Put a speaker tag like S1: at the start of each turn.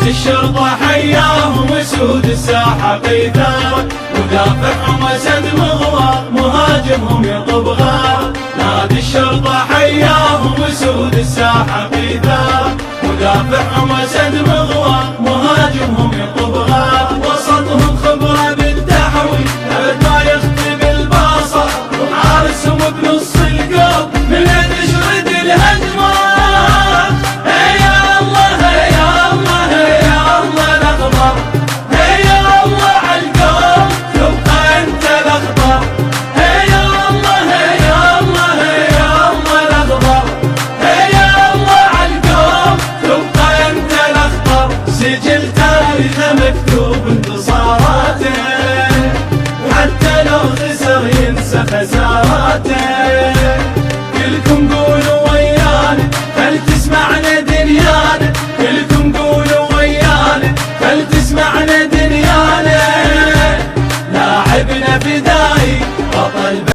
S1: نادي الشرطة حياهم وسود الساحة قيثار، مدافعهم أسد مغوار مهاجمهم يطب غار. نادي الشرطة حياهم وسود الساحة قيثار، مدافعهم أسد مغوار مهاجمهم يطب غار. وسطهم خبرة بالتحوي أبد ما يخطي بالباصة، وحارسهم بنص القلب من تشرد الهجمة. سجل تاريخه مكتوب انتصاراته، وحتى لو خسر ينسى خساراته.